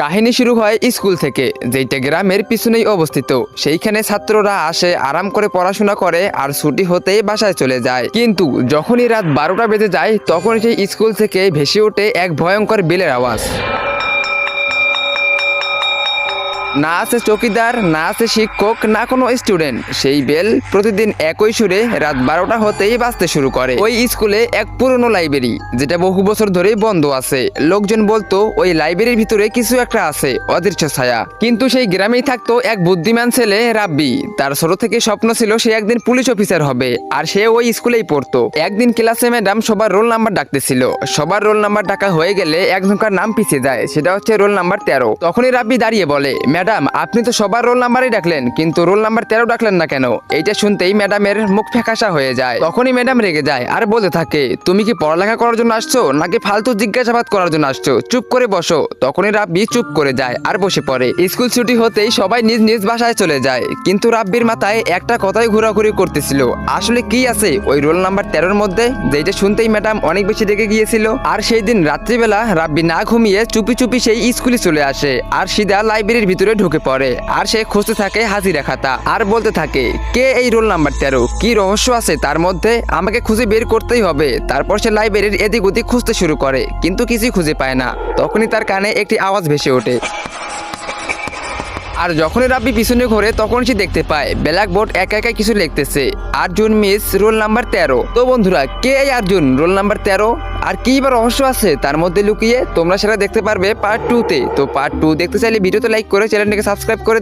কাহিনী শুরু হয় স্কুল থেকে, যেটা গ্রামের পিছনেই অবস্থিত। সেইখানে ছাত্ররা আসে, আরাম করে পড়াশোনা করে আর ছুটি হতেই বাসায় চলে যায়। কিন্তু যখনই রাত 12টা বেজে যায় তখন সেই স্কুল থেকে ভেসে ওঠে এক ভয়ঙ্কর বেলের আওয়াজ। না আছে চৌকিদার, না আছে শিক্ষক, না কোনো স্টুডেন্ট। সেই বেল প্রতিদিন একই সুরে রাত 12টা হতেই বাজতে শুরু করে। ওই স্কুলে এক পুরনো লাইব্রেরি, যেটা বহু বছর ধরেই বন্ধ আছে। লোকজন বলতো ওই লাইব্রেরির ভিতরে কিছু একটা আছে, অদৃশ্য ছায়া। কিন্তু সেই গ্রামেই থাকতো এক বুদ্ধিমান ছেলে, রাব্বি। তার ছোট থেকে স্বপ্ন ছিল সে একদিন পুলিশ অফিসার হবে, আর সে ওই স্কুলেই পড়তো। একদিন ক্লাসে ম্যাডাম সবার রোল নাম্বার ডাকতেছিল। সবার রোল নাম্বার ডাকা হয়ে গেলে একজনকার নাম পিছিয়ে যায়, সেটা হচ্ছে রোল নাম্বার 13। তখনই রাব্বি দাঁড়িয়ে বলে, ম্যাডাম আপনি তো সবার রোল নাম্বারই ডাকলেন, কিন্তু রোল নাম্বার 13 ডাকলেন না কেন? এইটা শুনতেই ম্যাডামের মুখ ফ্যাকাশা হয়ে যায়। তখনই ম্যাডাম রেগে যায় আর বলতে থাকে, তুমি কি পড়ালেখা করার জন্য আসছো নাকি ফালতু জিজ্ঞাসাবাদ করার জন্য আসছো? চুপ করে বসো। তখনই রাব্বি চুপ করে যায় আর বসে পড়ে। স্কুল ছুটি হতেই সবাই নিজ নিজ বাসায় চলে যায়, কিন্তু রাব্বির মাথায় একটা কথাই ঘোরাঘুরি করতেছিল, আসলে কি আছে ওই রোল নাম্বার 13-র মধ্যে, যেটা শুনতেই ম্যাডাম অনেক বেশি রেগে গিয়েছিল। আর সেই দিন রাত্রিবেলা রাব্বি না ঘুমিয়ে চুপি চুপি সেই স্কুলে চলে আসে আর সিধা লাইব্রেরির ভিতরে ঢুকে পড়ে। আর সে খুঁজতে থাকে হাজিরা খাতা আর বলতে থাকে, কে এই রোল নাম্বার 13? কি রহস্য আছে তার মধ্যে? আমাকে খুঁজে বের করতেই হবে। তারপর সে লাইব্রেরির এদিক ওদিক খুঁজতে শুরু করে, কিন্তু কিছুই খুঁজে পায় না। তখনই তার কানে একটি আওয়াজ ভেসে ওঠে। আর যখনই রাব্বি পিছনে ঘোরে তখন সে দেখতে পায় ব্ল্যাকবোর্ড একা একা কিছু লিখতেছে, অর্জুন মিস রোল নাম্বার 13। তো বন্ধুরা, কে এই অর্জুন রোল নাম্বার 13? আর কি বা রহস্য আছে তার মধ্যে লুকিয়ে, তোমরা সেটা দেখতে পারবে পার্ট 2-তে। তো পার্ট 2 দেখতে চাইলে ভিডিওতে লাইক করে চ্যানেলটিকে সাবস্ক্রাইব করে